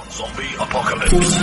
Zombie apocalypse.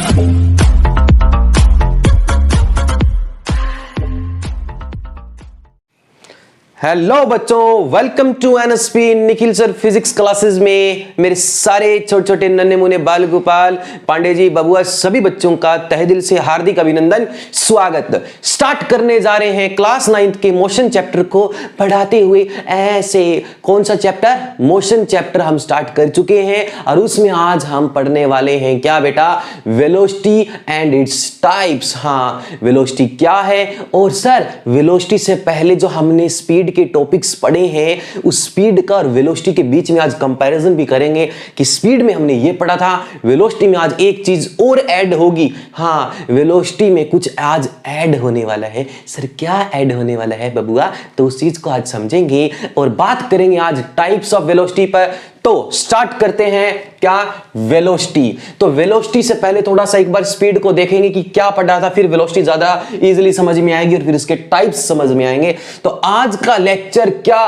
Hello बच्चों, welcome to NSP Nikhil sir physics classes में मेरे सारे छोटे छोटे नन्हे मुन्ने बाल गोपाल पांडे जी बबुआ सभी बच्चों का तहे दिल से हार्दिक अभिनंदन स्वागत। स्टार्ट करने जा रहे हैं क्लास 9th के मोशन चैप्टर को पढ़ाते हुए। ऐसे कौन सा चैप्टर? मोशन चैप्टर हम स्टार्ट कर चुके हैं और उसमें आज हम पढ़ने वाले हैं क्या बेटा? Velocity and its types. हाँ, वेलोसिटी क्या है? और सर वेलोसिटी से पहले जो हमने स्पीड के टॉपिक्स पढ़े हैं उस स्पीड का और वेलोसिटी के बीच में आज कंपैरिजन भी करेंगे कि स्पीड में हमने ये पढ़ा था, वेलोसिटी में आज एक चीज और ऐड होगी। हाँ, वेलोसिटी में कुछ आज ऐड होने वाला है। सर क्या ऐड होने वाला है बबुआ? तो उस चीज को आज समझेंगे और बात करेंगे आज टाइप्स ऑफ वेलोसिटी पर। तो स्टार्ट करते हैं क्या? वेलोसिटी। तो वेलोसिटी से पहले थोड़ा सा एक बार स्पीड को देखेंगे कि क्या पढ़ा था, फिर वेलोसिटी ज्यादा इजीली समझ में आएगी और फिर इसके टाइप्स समझ में आएंगे। तो आज का लेक्चर क्या?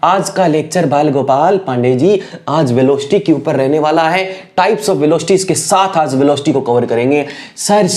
आज का लेक्चर बाल गोपाल पांडे जी आज वेलोसिटी के ऊपर रहने वाला है। टाइप्स ऑफ वेलोसिटी के साथ आज वेलोसिटी को कवर करेंगे। सर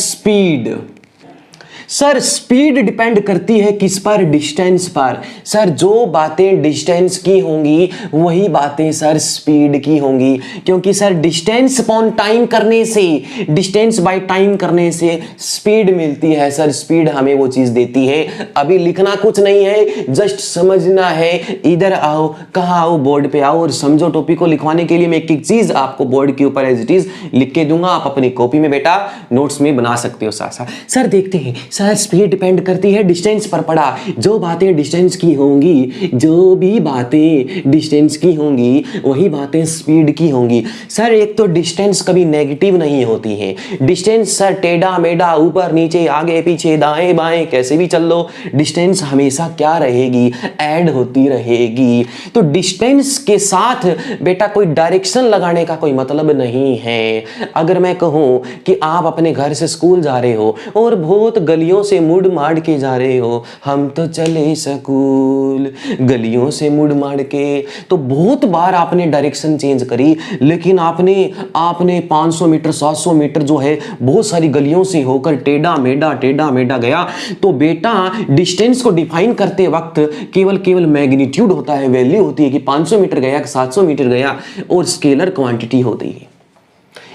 स्पीड डिपेंड करती है किस पर? डिस्टेंस पर। सर जो बातें डिस्टेंस की होंगी वही बातें सर स्पीड की होंगी, क्योंकि सर डिस्टेंस अपॉन टाइम करने से, डिस्टेंस बाय टाइम करने से स्पीड मिलती है। सर स्पीड हमें वो चीज देती है। अभी लिखना कुछ नहीं है, जस्ट समझना है। इधर आओ, कहाँ आओ? बोर्ड पे आओ और समझो। टॉपिक को लिखवाने के लिए मैं एक एक चीज आपको बोर्ड के ऊपर एज इट इज लिख के दूंगा, आप अपनी कॉपी में बेटा नोट्स में बना सकते हो साथ साथ। सर देखते हैं, सर स्पीड डिपेंड करती है डिस्टेंस पर। पढ़ा, जो बातें डिस्टेंस की होंगी, जो भी बातें डिस्टेंस की होंगी वही बातें स्पीड की होंगी। सर एक तो डिस्टेंस कभी नेगेटिव नहीं होती है। डिस्टेंस सर टेढ़ा मेढ़ा, ऊपर नीचे, आगे पीछे, दाएं बाएं, कैसे भी चल लो, डिस्टेंस हमेशा क्या रहेगी? ऐड होती रहेगी। तो डिस्टेंस के साथ बेटा कोई डायरेक्शन लगाने का कोई मतलब नहीं है। अगर मैं कहूं कि आप अपने घर से स्कूल जा रहे हो और बहुत गलियों से मुड़ माड़ के जा रहे हो, हम तो चले स्कूल गलियों से मुड़ माड़ के, तो बहुत बार आपने डायरेक्शन चेंज करी, लेकिन आपने 500 मीटर 700 मीटर जो है बहुत सारी गलियों से होकर टेढ़ा मेढ़ा गया। तो बेटा डिस्टेंस को डिफाइन करते वक्त केवल मैग्नीट्यूड होता है, वैल्यू होती है कि 500 मीटर गया कि 700 मीटर गया, और स्केलर क्वांटिटी होती है।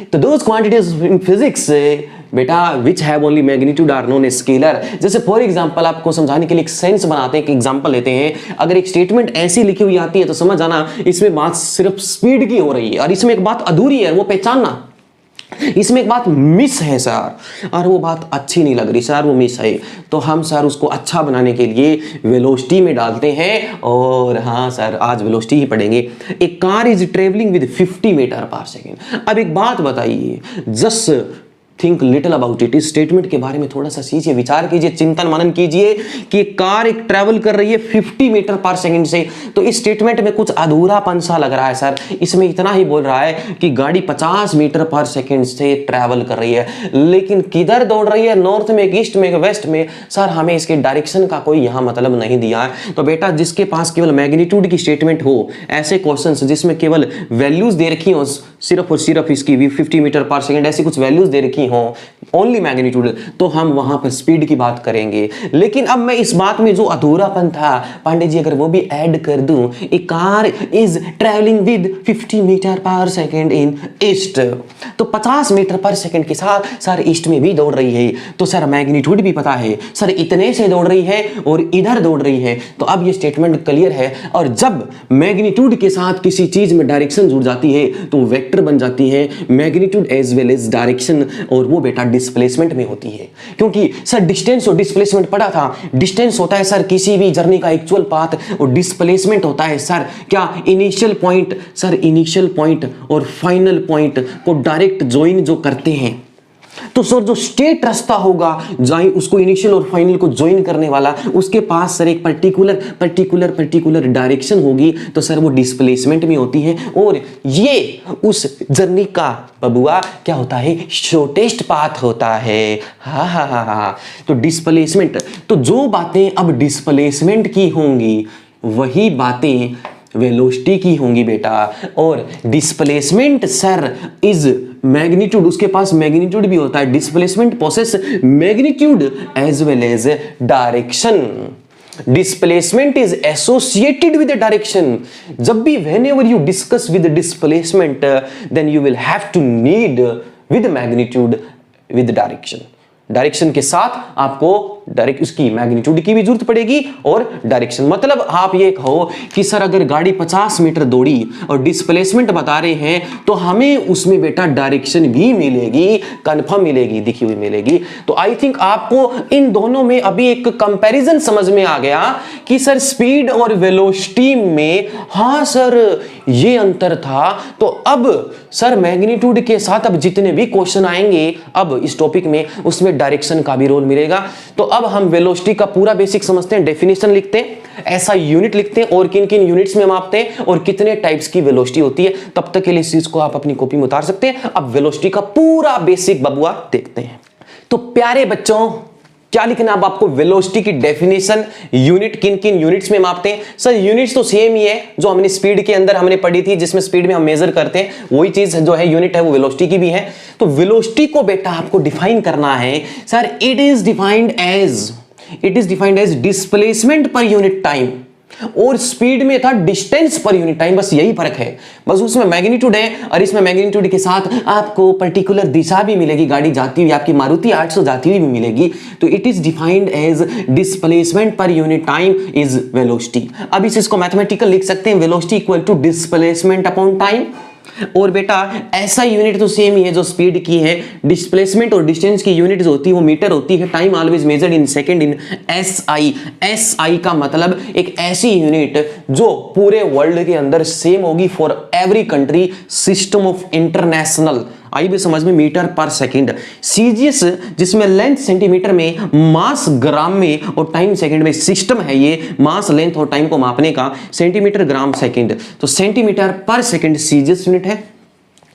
तो दोज क्वांटिटीज इन फिजिक्स बेटा which have only magnitude are known as scalar. जैसे फॉर एग्जांपल आपको समझाने के लिए एक सेंस बनाते हैं, एक एग्जांपल लेते हैं। अगर एक स्टेटमेंट ऐसी लिखी हुई आती है तो समझ आना इसमें बात सिर्फ स्पीड की हो रही है और इसमें एक बात अधूरी है, वो पहचानना। इसमें एक बात मिस है सर, और वो बात अच्छी नहीं लग रही सर, वो मिस है। तो हम सर उसको अच्छा बनाने के लिए वेलोसिटी में डालते हैं। और हाँ सर आज वेलोसिटी ही पढ़ेंगे। A car is travelling with 50 meter per second. अब एक बात बताइए, just think little about it. इस स्टेटमेंट के बारे में थोड़ा सा सोचिए, विचार कीजिए, चिंतन मनन कीजिए कि कार एक ट्रैवल कर रही है 50 मीटर पर सेकंड से। तो इस स्टेटमेंट में कुछ अधूरापन सा लग रहा है सर। इसमें इतना ही बोल रहा है कि गाड़ी 50 मीटर पर सेकंड से ट्रैवल कर रही है, लेकिन किधर दौड़ रही है? नॉर्थ में, ईस्ट में, वेस्ट में? सर हमें इसके डायरेक्शन का कोई यहाँ मतलब नहीं दिया है। तो बेटा जिसके पास केवल मैग्नीट्यूड की स्टेटमेंट हो, ऐसे क्वेश्चन जिसमें केवल वैल्यूज दे रखी हो, सिर्फ और सिर्फ इसकी 50 मीटर पर सेकंड ऐसी कुछ वैल्यूज दे रखी हो, ओनली मैग्नीट्यूड, तो हम वहां पर स्पीड की बात करेंगे। लेकिन अब मैं इस बात में जो अधूरापन था पांडे जी अगर वो भी ऐड कर दूं, a car is travelling with 50 meter per second in east, तो 50 मीटर पर सेकंड के साथ सर ईस्ट में भी दौड़ रही है। तो सर मैग्नीट्यूड भी पता है, सर इतने से दौड़ रही है और इधर दौड़ रही है। तो अब ये स्टेटमेंट क्लियर है। और जब मैग्नीट्यूड के साथ किसी चीज में डायरेक्शन जुड़ जाती है तो वेक्टर बन जाती है, magnitude as well as direction, और वो बेटा डिस्प्लेसमेंट में होती है। क्योंकि सर डिस्टेंस और डिस्प्लेसमेंट पढ़ा था। डिस्टेंस होता है सर किसी भी जर्नी का एक्चुअल पाथ, और डिस्प्लेसमेंट होता है सर क्या? Initial point. Sir initial point और फाइनल पॉइंट को डायरेक्ट ज्वाइन जो करते हैं, तो सर जो स्टेट रास्ता होगा जाए उसको इनिशियल और फाइनल को ज्वाइन करने वाला, उसके पास सर एक पर्टिकुलर डायरेक्शन होगी, तो सर वो डिस्प्लेसमेंट में होती है। और ये उस जर्नी का बबुआ क्या होता है? शॉर्टेस्ट पाथ होता है। हाँ। तो डिस्प्लेसमेंट, तो जो बातें अब डिस्प्लेसमेंट की होंगी वही बातें वेलोसिटी की होंगी बेटा। और डिस्प्लेसमेंट सर इज मैग्नीट्यूड, उसके पास मैग्नीट्यूड भी होता है। Displacement possess magnitude as well as direction. Displacement is associated with direction. जब भी whenever you discuss with displacement, then you will have to need with magnitude with direction। Direction के साथ आपको direct उसकी मैग्नीट्यूड की भी जरूरत पड़ेगी और डायरेक्शन। मतलब आप ये कहो कि सर अगर गाड़ी 50 मीटर दौड़ी और डिस्प्लेसमेंट बता रहे हैं तो हमें उसमें बेटा डायरेक्शन भी मिलेगी, कंफर्म मिलेगी, दिखी हुई मिलेगी। तो आई थिंक आपको इन दोनों में अभी एक कंपैरिजन समझ में आ गया कि सर स्पीड और वेलोसिटी में हाँ सर ये अंतर था। तो अब सर मैग्नीट्यूड के साथ अब जितने भी क्वेश्चन आएंगे अब इस टॉपिक में, उसमें डायरेक्शन का भी रोल मिलेगा। तो अब हम वेलोसिटी का पूरा बेसिक समझते हैं, डेफिनेशन लिखते हैं, ऐसा यूनिट लिखते हैं और किन किन यूनिट्स में मापते हैं और कितने टाइप्स की वेलोसिटी होती है। तब तक के लिए इस चीज को आप अपनी कॉपी में उतार सकते हैं। अब वेलोसिटी का पूरा बेसिक बबुआ देखते हैं। तो प्यारे बच्चों क्या लिखना अब आपको, वेलोसिटी की डेफिनेशन, यूनिट किन किन यूनिट्स में मापते हैं। सर यूनिट्स तो सेम ही है जो हमने स्पीड के अंदर हमने पढ़ी थी, जिसमें स्पीड में हम मेजर करते हैं, वही चीज जो है यूनिट है वो वेलोसिटी की भी है। तो वेलोसिटी को बेटा आपको डिफाइन करना है sir, it is defined as displacement per unit time, और स्पीड में था डिस्टेंस पर यूनिट टाइम। बस यही फर्क है, बस उसमें मैग्नीट्यूड है और इसमें मैग्नीट्यूड के साथ आपको पर्टिकुलर दिशा भी मिलेगी, गाड़ी जाती हुई आपकी मारुति 800 जाती हुई भी मिलेगी। तो it is defined as displacement per unit time is velocity. अब इसको मैथमेटिकल लिख सकते हैं, velocity equal to displacement upon time. और बेटा ऐसा यूनिट तो सेम ही है जो स्पीड की है। डिस्प्लेसमेंट और डिस्टेंस की यूनिट जो होती है वो मीटर होती है। Time always measured in second in SI. SI का मतलब एक ऐसी यूनिट जो पूरे वर्ल्ड के अंदर सेम होगी for every country, system of international. आई भी समझ में, मीटर पर सेकंड। सीजीएस जिसमें लेंथ सेंटीमीटर में, मास ग्राम में और टाइम सेकंड में। सिस्टम है ये मास, लेंथ और टाइम को मापने का, सेंटीमीटर ग्राम सेकंड। तो सेंटीमीटर पर सेकंड सीजीएस यूनिट है।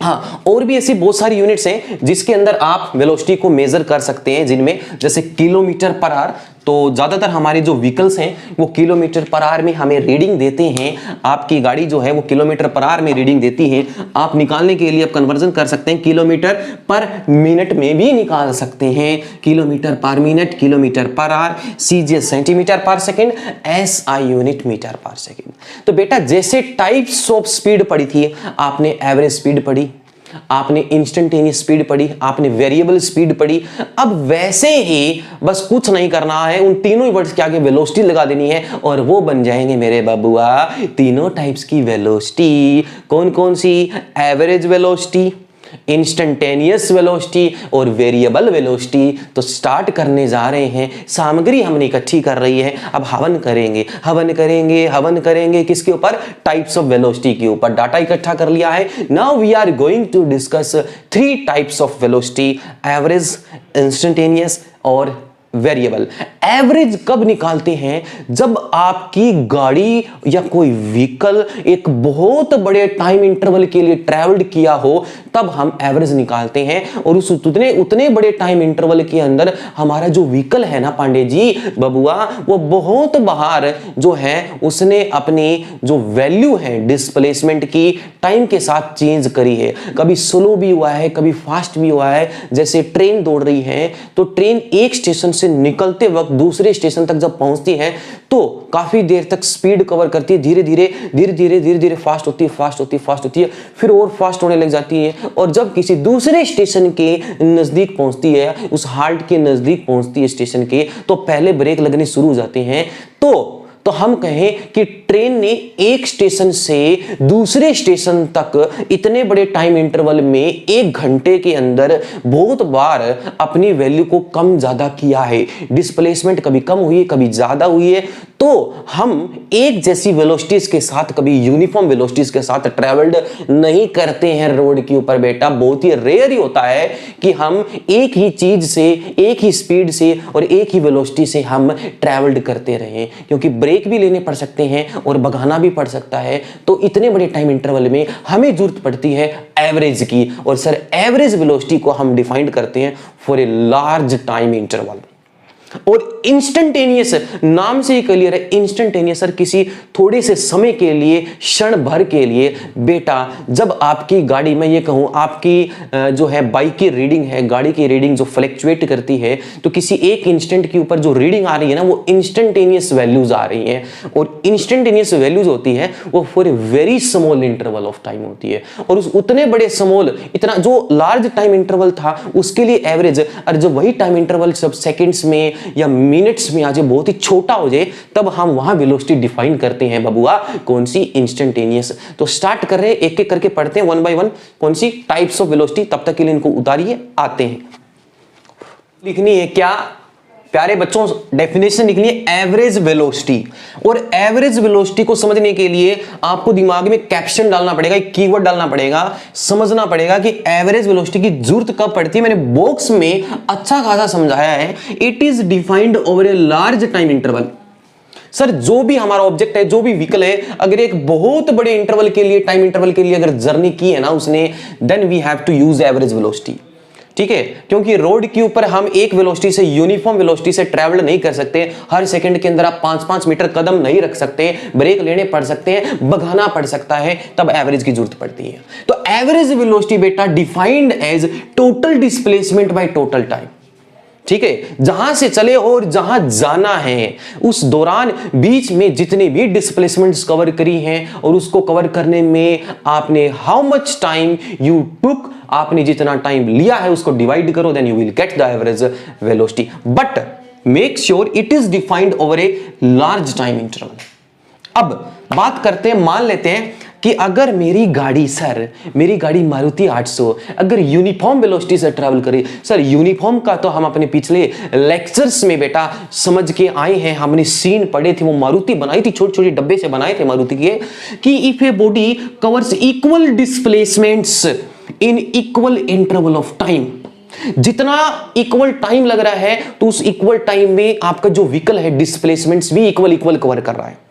हाँ, और भी ऐसी बहुत सारी यूनिट्स हैं जिसके अंदर आप वेलोसिटी को मेजर कर सकते हैं, जिनमें जैसे किलोमीटर पर आवर। तो ज्यादातर हमारे जो व्हीकल्स हैं वो किलोमीटर पर आवर में हमें रीडिंग देते हैं। आपकी गाड़ी जो है वो किलोमीटर पर आवर में रीडिंग देती है। आप निकालने के लिए आप कन्वर्जन कर सकते हैं, किलोमीटर पर मिनट में भी निकाल सकते हैं। किलोमीटर पर minute, kilometre per hour, CGS centimetre पर second, SI unit metre per second. तो बेटा जैसे टाइप्स ऑफ स्पीड पढ़ी थी, आपने एवरेज स्पीड पढ़ी, आपने इंस्टेंटेनियस स्पीड पढ़ी, आपने वेरिएबल स्पीड पढ़ी। अब वैसे ही बस कुछ नहीं करना है, उन तीनों वर्ड्स के आगे वेलोसिटी लगा देनी है और वो बन जाएंगे मेरे बबुआ तीनों टाइप्स की वेलोसिटी। कौन कौन सी? एवरेज वेलोसिटी, इंस्टेंटेनियस वेलोसिटी और वेरिएबल वेलोसिटी। तो स्टार्ट करने जा रहे हैं, सामग्री हमने इकट्ठी कर रही है, अब हवन करेंगे, हवन करेंगे, हवन करेंगे किसके ऊपर? टाइप्स ऑफ वेलोसिटी के ऊपर। डाटा इकट्ठा कर लिया है। Now we are going to discuss 3 types of velocity, average, instantaneous और वेरिएबल। एवरेज कब निकालते हैं? जब आपकी गाड़ी या कोई व्हीकल एक बहुत बड़े टाइम इंटरवल के लिए ट्रैवल्ड किया हो, तब हम एवरेज निकालते हैं। और उस उतने बड़े टाइम इंटरवल के अंदर हमारा जो व्हीकल है ना पांडे जी बबुआ, वो बहुत बाहर जो है उसने अपनी जो वैल्यू है डिस्प्लेसमेंट की टाइम के साथ चेंज करी है। कभी स्लो भी हुआ है, कभी फास्ट भी हुआ है। जैसे ट्रेन दौड़ रही है तो ट्रेन एक स्टेशन से निकलते वक्त दूसरे स्टेशन तक जब पहुंचती है तो काफी देर तक स्पीड कवर करती है, धीरे धीरे फास्ट होती है, फिर और फास्ट होने लग जाती है। और जब किसी दूसरे स्टेशन के नजदीक पहुंचती है, उस हाल्ट के नजदीक पहुंचती है स्टेशन के, तो पहले ब्रेक लगने शुरू हो जाते हैं। तो हम कहें कि ट्रेन ने एक स्टेशन से दूसरे स्टेशन तक इतने बड़े टाइम इंटरवल में 1 घंटे के अंदर बहुत बार अपनी वैल्यू को कम ज्यादा किया है। डिस्प्लेसमेंट कभी कम हुई है, कभी ज्यादा हुई है। तो हम एक जैसी वेलोसिटीज के साथ, कभी यूनिफॉर्म वेलोसिटीज के साथ ट्रैवल्ड नहीं करते हैं रोड के ऊपर बेटा। बहुत ही रेयर ही होता है कि हम एक ही चीज से, एक ही स्पीड से और एक ही वेलोसिटी से हम ट्रैवल्ड करते रहें, क्योंकि ब्रेक भी लेने पड़ सकते हैं और भगाना भी पड़ सकता है। तो इतने बड़े टाइम इंटरवल में हमें जरूरत पड़ती है एवरेज की। और सर एवरेज वेलोसिटी को हम डिफाइन करते हैं for a large time interval. और इंस्टेंटेनियस नाम से ही क्लियर है, इंस्टेंटेनियस सर किसी थोड़े से समय के लिए, क्षण भर के लिए। बेटा जब आपकी गाड़ी में ये कहूं, आपकी जो है बाइक की रीडिंग है, गाड़ी की रीडिंग जो फ्लक्चुएट करती है, तो किसी एक इंस्टेंट के ऊपर जो रीडिंग आ रही है ना, वो इंस्टेंटेनियस वैल्यूज आ रही हैं। और इंस्टेंटेनियस वैल्यूज होती है वो for a very small interval of time होती है। और उस उतने बड़े स्मॉल, इतना जो लार्ज टाइम इंटरवल था उसके लिए एवरेज, और जब वही टाइम इंटरवल सब सेकंड्स में या मिनट्स में आ जाए, बहुत ही छोटा हो जाए, तब हम वहां वेलोसिटी डिफाइन करते हैं बबुआ, कौन सी, इंस्टेंटेनियस। तो स्टार्ट कर रहे हैं, एक एक करके पढ़ते हैं वन बाय वन, कौन सी टाइप्स ऑफ वेलोसिटी। तब तक के लिए इनको उतारिए, आते हैं। लिखनी है क्या प्यारे बच्चों, डेफिनेशन लिखनी है एवरेज वेलोसिटी। और एवरेज वेलोसिटी को समझने के लिए आपको दिमाग में कैप्शन डालना पड़ेगा, एक कीवर्ड डालना पड़ेगा, समझना पड़ेगा कि एवरेज वेलोसिटी की जरूरत कब पड़ती है। मैंने बॉक्स में अच्छा खासा समझाया है। It is defined over a large time interval. Sir जो भी हमारा ऑब्जेक्ट है, जो भी व्हीकल है, अगर एक बहुत बड़े इंटरवल के लिए, टाइम इंटरवल के लिए अगर जर्नी की है ना उसने, then we have to use average velocity. ठीक है, क्योंकि रोड के ऊपर हम एक वेलोसिटी से, यूनिफॉर्म वेलोसिटी से ट्रैवल नहीं कर सकते। हर सेकंड के अंदर आप 5-5 मीटर कदम नहीं रख सकते, ब्रेक लेने पड़ सकते हैं, भगाना पड़ सकता है, तब एवरेज की जरूरत पड़ती है। तो एवरेज वेलोसिटी बेटा defined as total displacement by total time. ठीक है, जहां से चले और जहां जाना है उस दौरान बीच में जितने भी डिस्प्लेसमेंट्स कवर करी हैं, और उसको कवर करने में आपने how much time you took, आपने जितना टाइम लिया है उसको डिवाइड करो, then you will get the average velocity. But make sure it is defined over a large time interval. अब बात करते हैं, मान लेते हैं कि अगर मेरी गाड़ी, सर मेरी गाड़ी मारुति 800 अगर यूनिफॉर्म वेलोसिटी से ट्रैवल करे, सर यूनिफॉर्म का तो हम अपने पिछले लेक्चर्स में बेटा समझ के आए हैं, हमने सीन पढ़े थे, वो मारुति बनाई थी, छोटे छोटे डब्बे से बनाए थे मारुति के, कि if a body covers equal displacements in equal interval of time, जितना इक्वल टाइम लग रहा है तो उस इक्वल टाइम में आपका जो व्हीकल है डिस्प्लेसमेंट्स भी इक्वल कवर कर रहा है।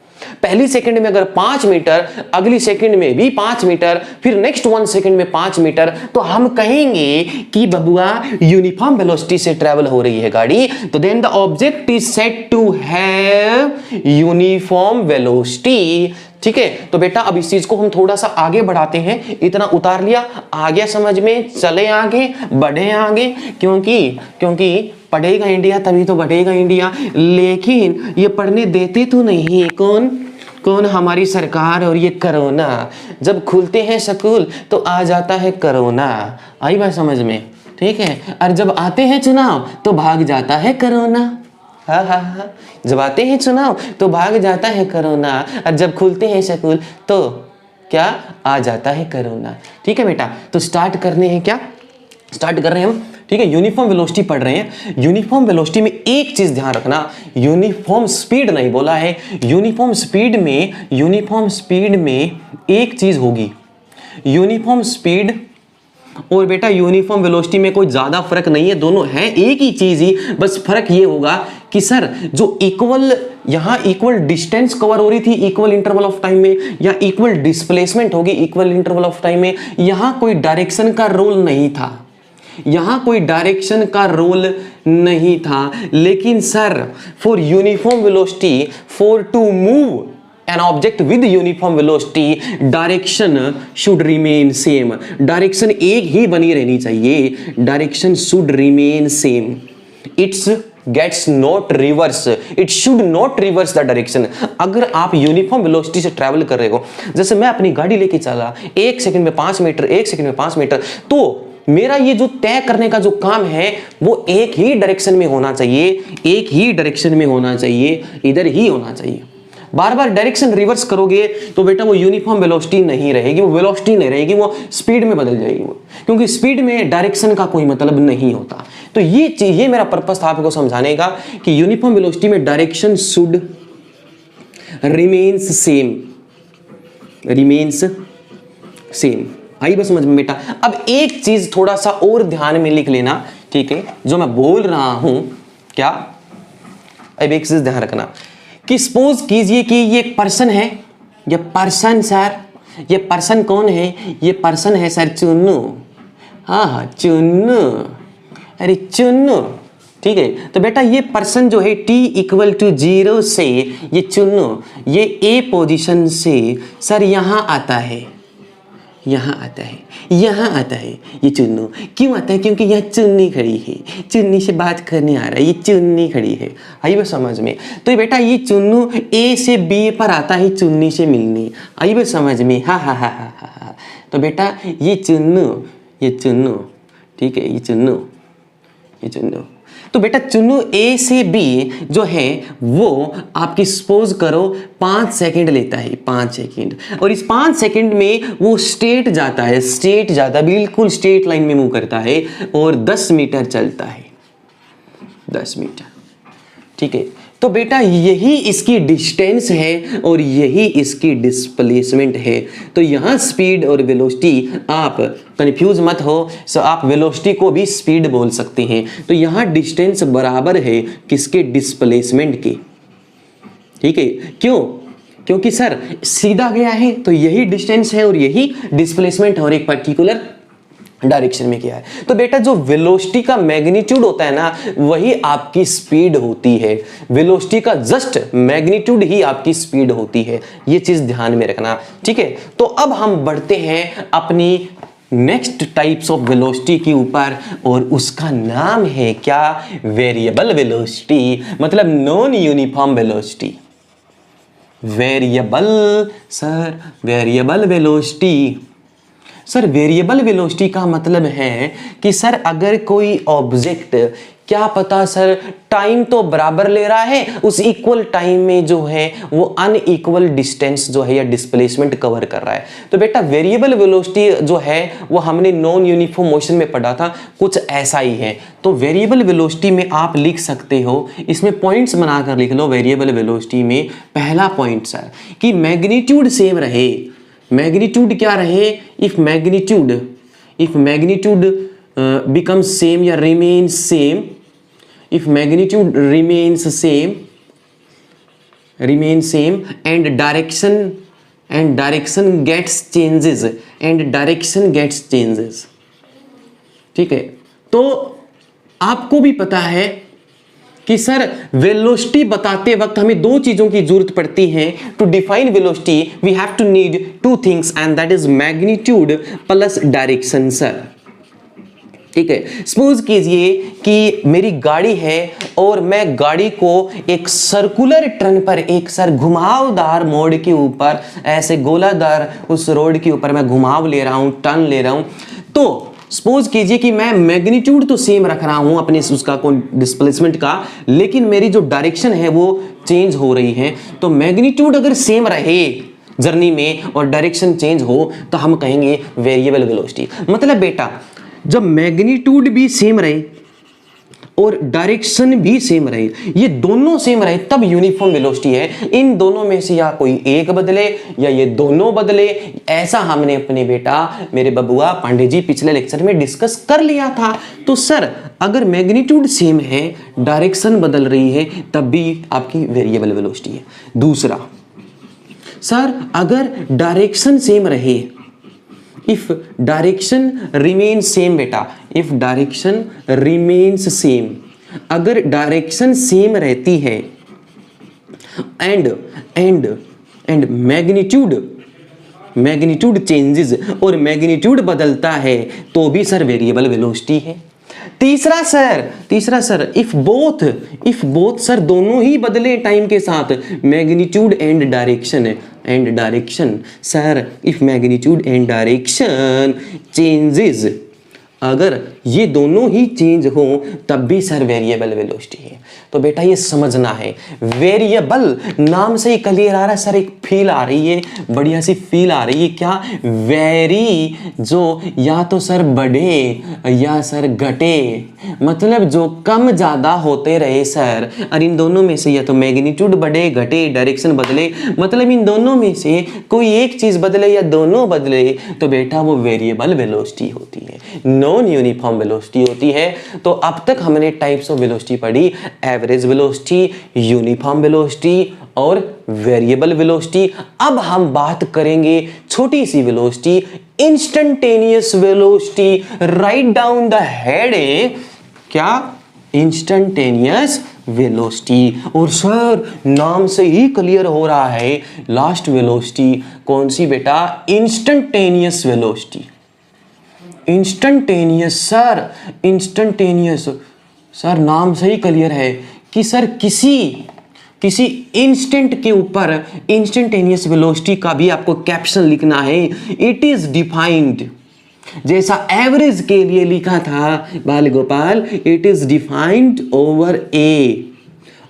पहली सेकंड में अगर 5 मीटर, अगली सेकंड में भी 5 मीटर, फिर नेक्स्ट 1 सेकंड में 5 मीटर, तो हम कहेंगे कि बबुआ यूनिफॉर्म वेलोसिटी से ट्रैवल हो रही है गाड़ी। तो then the object is said to have uniform velocity. ठीक है, तो बेटा अब इस चीज को हम थोड़ा सा आगे बढ़ाते हैं। इतना उतार लिया, आ गया समझ में, चले आगे, बढ़े आगे, क्योंकि पढ़ेगा इंडिया तभी तो बढ़ेगा इंडिया। लेकिन ये पढ़ने देते तो नहीं, कौन हमारी सरकार और ये कोरोना। जब खुलते हैं स्कूल तो आ जाता है कोरोना, आई बात समझ में। ठीक है, और जब आते हैं चुनाव तो भाग जाता है कोरोना। हाँ, जब आते हैं चुनाव तो भाग जाता है कोरोना, और जब खुलते हैं स्कूल तो क्या आ जाता है कोरोना। ठीक है बेटा, तो स्टार्ट कर रहे हैं हम। ठीक है, यूनिफॉर्म वेलोसिटी पढ़ रहे हैं। यूनिफॉर्म वेलोसिटी में एक चीज ध्यान रखना, यूनिफॉर्म स्पीड नहीं बोला है, यूनिफॉर्म स्पीड में एक चीज होगी, यूनिफॉर्म स्पीड और बेटा यूनिफॉर्म वेलोसिटी में कोई ज्यादा फर्क नहीं है, दोनों है एक ही चीज ही। बस फर्क ये होगा कि सर जो यहां इक्वल डिस्टेंस कवर हो रही थी इक्वल इंटरवल ऑफ टाइम में, या इक्वल डिस्प्लेसमेंट होगी इक्वल इंटरवल ऑफ टाइम में, यहां कोई डायरेक्शन का रोल नहीं था। लेकिन sir for uniform velocity, for to move an object with uniform velocity, direction should remain same, direction एक ही बनी रहनी चाहिए, direction should remain same, it gets not reverse, it should not reverse the direction। अगर आप uniform velocity से travel कर रहे हो, जैसे मैं अपनी गाड़ी लेके चला 1 सेकंड में 5 मीटर, 1 सेकंड में 5 मीटर, तो मेरा ये जो तय करने का जो काम है वो एक ही डायरेक्शन में होना चाहिए, इधर ही होना चाहिए। बार बार डायरेक्शन रिवर्स करोगे तो बेटा वो यूनिफॉर्म वेलोसिटी नहीं रहेगी, वो स्पीड में बदल जाएगी, क्योंकि स्पीड में डायरेक्शन का कोई मतलब नहीं होता। तो ये मेरा पर्पस था आपको समझाने का कि यूनिफॉर्म वेलोसिटी में डायरेक्शन शुड रिमेन्स सेम। आई बस समझ में बेटा। अब एक चीज थोड़ा सा और ध्यान में लिख लेना, ठीक है, जो मैं बोल रहा हूं क्या, अब एक चीज ध्यान रखना कि सपोज कीजिए कि ये एक पर्सन है, ये पर्सन सर, ये पर्सन कौन है, ये पर्सन है सर चुन्नू। हाँ चुन्नू, अरे चुन्नू, ठीक है। तो बेटा ये पर्सन जो है t इक्वल टू 0 से, ये चुनो, ये ए पोजीशन से सर यहाँ आता है, यहाँ आता है, यहाँ आता है, ये चुन्नू क्यों आता है? क्योंकि यहाँ चुन्नी खड़ी है, चुन्नी से बात करने आ रहा है, ये चुन्नी खड़ी है। आई वो समझ में? तो बेटा ये चुन्नू ए से बी पर आता है चुन्नी से मिलने। आई वो समझ में? हाँ हाँ हाँ हाँ हाँ हाँ। तो बेटा ये चुन्नू, ठीक है, ये चुन्नू। तो बेटा चुन्नू ए से बी जो है वो आपकी सपोज करो 5 सेकंड लेता है, 5 सेकंड, और इस 5 सेकंड में वो स्ट्रेट जाता, बिल्कुल स्ट्रेट लाइन में मूव करता है और 10 मीटर चलता है, 10 मीटर, ठीक है। तो बेटा यही इसकी डिस्टेंस है और यही इसकी डिस्प्लेसमेंट है। तो यहाँ स्पीड और वेलोसिटी, आप कंफ्यूज मत हो, सो आप वेलोसिटी को भी स्पीड बोल सकते हैं। तो यहाँ डिस्टेंस बराबर है किसके? डिस्प्लेसमेंट के, ठीक है। क्यों? क्योंकि सर सीधा गया है तो यही डिस्टेंस है और यही डिस्प्लेसमेंट है और एक पर्टिकुलर डायरेक्शन में किया है। तो बेटा जो वेलोसिटी का मैग्नीट्यूड होता है ना, वही आपकी स्पीड होती है। वेलोसिटी का जस्ट मैग्नीट्यूड ही आपकी स्पीड होती है, ये चीज ध्यान में रखना, ठीक है। तो अब हम बढ़ते हैं अपनी नेक्स्ट टाइप्स ऑफ वेलोसिटी के ऊपर, और उसका नाम है क्या? वेरिएबल वेलोसिटी, मतलब non uniform velocity. Variable velocity. Sir variable velocity का मतलब है कि सर अगर कोई ऑब्जेक्ट, क्या पता सर टाइम तो बराबर ले रहा है, उस इक्वल टाइम में जो है वो अनइक्वल डिस्टेंस जो है या डिस्प्लेसमेंट कवर कर रहा है। तो बेटा वेरिएबल वेलोसिटी जो है वो हमने नॉन यूनिफॉर्म मोशन में पढ़ा था, कुछ ऐसा ही है। तो वेरिएबल वेलोसिटी में आप लिख सकते हो, इसमें पॉइंट्स बनाकर लिख लो। वेरिएबल वेलोसिटी में पहला पॉइंट सर कि मैग्नीट्यूड सेम रहे। मैग्नीट्यूड क्या रहे? इफ मैग्नीट्यूड becomes same या remains same, if magnitude remains same and direction gets changes, ठीक है। तो आपको भी पता है कि सर वेलोसिटी बताते वक्त हमें दो चीजों की जरूरत पड़ती है। To define velocity we have to need two things and that is magnitude plus direction sir, ठीक है। सपोज कीजिए कि मेरी गाड़ी है और मैं गाड़ी को एक सर्कुलर टर्न पर, एक सर घुमावदार मोड़ के ऊपर, ऐसे गोलादार उस रोड के ऊपर मैं घुमाव ले रहा हूं, टर्न ले रहा हूं। तो सपोज कीजिए कि मैं मैग्नीट्यूड तो सेम रख रहा हूं अपने उसका डिस्प्लेसमेंट का, लेकिन मेरी जो डायरेक्शन है वो चेंज हो रही है। तो मैग्नीट्यूड अगर सेम रहे जर्नी में और डायरेक्शन चेंज हो तो हम कहेंगे वेरिएबल वेलोसिटी। मतलब बेटा जब मैग्नीट्यूड भी सेम रहे और डायरेक्शन भी सेम रहे, ये दोनों सेम रहे, तब यूनिफॉर्म वेलोसिटी है। इन दोनों में से या कोई एक बदले या ये दोनों बदले, ऐसा हमने अपने बेटा मेरे बबुआ पांडे जी पिछले लेक्चर में डिस्कस कर लिया था। तो सर अगर मैग्नीट्यूड सेम है, डायरेक्शन बदल रही है, तब भी आपकी वेरिएबल वेलोसिटी है। दूसरा सर अगर डायरेक्शन सेम रहे, इफ डायरेक्शन रिमेन्स सेम बेटा, इफ डायरेक्शन रिमेन्स सेम, अगर डायरेक्शन सेम रहती है एंड मैग्नीट्यूड चेंजेस, और मैग्नीट्यूड बदलता है, तो भी सर वेरिएबल वेलोसिटी है। तीसरा सर इफ बोथ सर दोनों ही बदले टाइम के साथ, magnitude and direction sir, if magnitude and direction changes, अगर ये दोनों ही चेंज हो तब भी सर वेरिएबल वेलोसिटी है। तो बेटा ये समझना है, वेरिएबल नाम से ही क्लियर आ रहा है सर, एक फील आ रही है, बढ़िया सी फील आ रही है। क्या? वेरी, जो या तो सर बढ़े या सर घटे, मतलब जो कम ज्यादा होते रहे सर। और इन दोनों में से या तो मैग्नीट्यूड बढ़े घटे, डायरेक्शन बदले, मतलब इन दोनों में से कोई एक चीज बदले या दोनों बदले, तो बेटा वो वेरिएबल वेलोसिटी होती है, नॉन यूनिफॉर्म वेलोसिटी होती है। तो अब तक हमने टाइप्स ऑफ वेलोसिटी पढ़ी, एवरेज वेलोसिटी, यूनिफॉर्म वेलोसिटी और वेरिएबल वेलोसिटी। अब हम बात करेंगे छोटी सी velocity, instantaneous velocity. Right down the head, क्या? Instantaneous velocity. और सर नाम से ही क्लियर हो रहा है लास्ट वेलोसिटी कौन सी बेटा, instantaneous velocity. Instantaneous sir, instantaneous sir नाम से ही क्लियर है कि सर किसी इंस्टेंट के ऊपर इंस्टेंटेनियस वेलोसिटी का भी आपको कैप्शन लिखना है। इट इज डिफाइंड, जैसा एवरेज के लिए लिखा था बाल Gopal, it is defined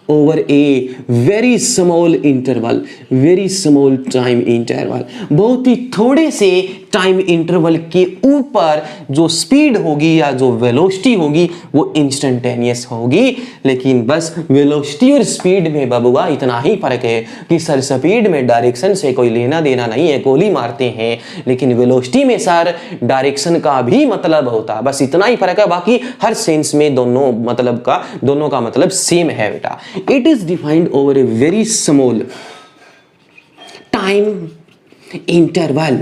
over a very small interval, very small time interval. बहुत ही थोड़े से टाइम इंटरवल के ऊपर जो स्पीड होगी या जो वेलोसिटी होगी वो इंस्टेंटेनियस होगी। लेकिन बस वेलोसिटी और स्पीड में बबुआ इतना ही फर्क है कि सर स्पीड में डायरेक्शन से कोई लेना देना नहीं है, गोली मारते हैं, लेकिन वेलोसिटी में सर डायरेक्शन का भी मतलब होता है, बस इतना ही फर्क है। बाकी हर सेंस में दोनों का मतलब सेम है बेटा। It is defined over a very small time interval.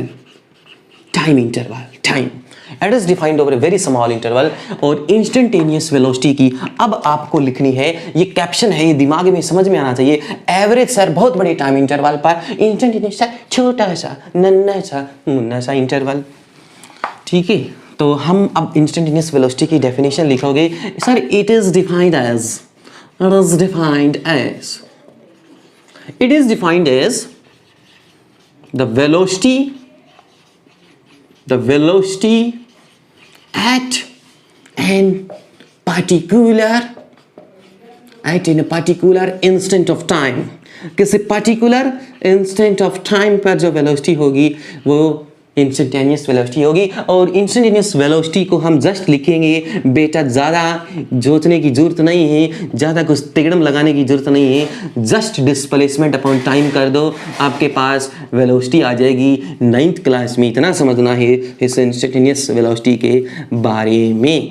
It is defined over a very small interval। और इंस्टेंटेनियस वेलोसिटी की अब आपको लिखनी है, ये कैप्शन है, ये दिमाग में समझ में आना चाहिए। एवरेज सर बहुत बड़े टाइम इंटरवल पर, इंस्टेंटेनियस सर छोटा सा नन्ना सा मुन्ना सा इंटरवल। ठीक है, तो हम अब इंस्टेंटेनियस वेलोसिटी की डेफिनेशन लिखोगे sir. It is defined as the velocity at a particular instant of time। किसी पर्टिकुलर इंस्टेंट ऑफ टाइम पर जो वेलोसिटी होगी वो इंस्टेंटेनियस वेलोसिटी होगी। और इंस्टेंटेनियस वेलोसिटी को हम जस्ट लिखेंगे बेटा, ज़्यादा जोतने की जरूरत नहीं है, ज़्यादा कुछ तिगड़म लगाने की जरूरत नहीं है, जस्ट डिस्प्लेसमेंट अपॉन टाइम कर दो, आपके पास वेलोसिटी आ जाएगी। 9th क्लास में इतना समझना है इस इंस्टेंटेनियस वेलोसिटी के बारे में।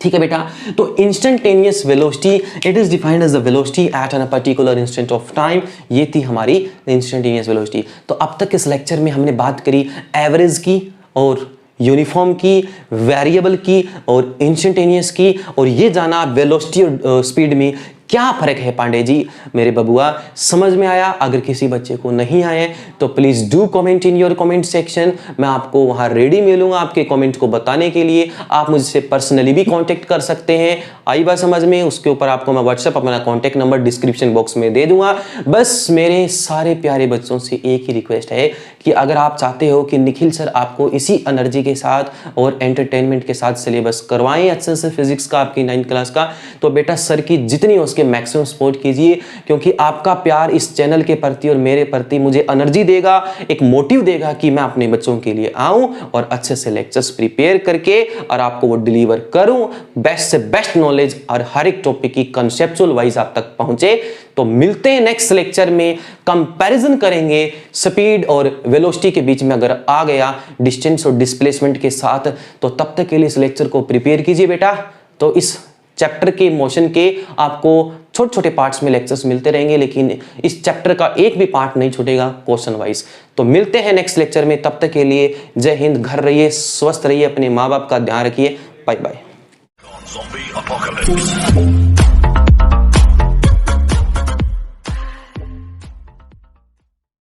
ठीक है बेटा, तो instantaneous velocity it is defined as the velocity at an particular instant of time. ये थी हमारी इंस्टेंटेनियस वेलोसिटी। तो अब तक इस लेक्चर में हमने बात करी एवरेज की और यूनिफॉर्म की, वेरिएबल की और इंस्टेंटेनियस की, और ये जाना वेलोसिटी और स्पीड में क्या फर्क है पांडे जी मेरे बबुआ। समझ में आया? अगर किसी बच्चे को नहीं आए तो please do comment in your comment section. मैं आपको वहां रेडी मिलूंगा आपके कमेंट को बताने के लिए। आप मुझसे पर्सनली भी कांटेक्ट कर सकते हैं। आई बात समझ में? उसके ऊपर आपको मैं व्हाट्सएप अपना कांटेक्ट नंबर डिस्क्रिप्शन बॉक्स में दे दूंगा। बस मेरे सारे प्यारे बच्चों से एक ही रिक्वेस्ट है कि अगर आप चाहते हो कि निखिल सर आपको इसी एनर्जी के साथ और एंटरटेनमेंट के साथ सिलेबस करवाएं अच्छे से फिजिक्स का, आपकी 9th क्लास का, तो बेटा सर की जितनी उसके मैक्सिमम सपोर्ट कीजिए, क्योंकि आपका प्यार इस चैनल के प्रति और मेरे प्रति मुझे एनर्जी देगा, एक मोटिव देगा कि मैं अपने बच्चों के लिए आऊं और अच्छे से लेक्चर्स प्रिपेयर करके और आपको वो डिलीवर करूं, बेस्ट से बेस्ट नॉलेज और हर एक टॉपिक की कंसेप्चुअल वाइज आप तक पहुंचे। तो मिलते हैं नेक्स्ट लेक्चर में, कंपैरिजन करेंगे स्पीड और वेलोसिटी के बीच में अगर आ गया डिस्टेंस और डिस्प्लेसमेंट के साथ, तो तब तक के लिए इस लेक्चर को प्रिपेयर कीजिए बेटा। तो इस चैप्टर के मोशन के आपको छोटे छोटे पार्ट्स में लेक्चर्स मिलते रहेंगे, लेकिन इस चैप्टर का एक भी पार्ट नहीं छूटेगा क्वेश्चन वाइज। तो मिलते हैं नेक्स्ट लेक्चर में, तब तक के लिए जय हिंद, घर रहिए, स्वस्थ रहिए, अपने माँ बाप का ध्यान रखिए, बाय बाय।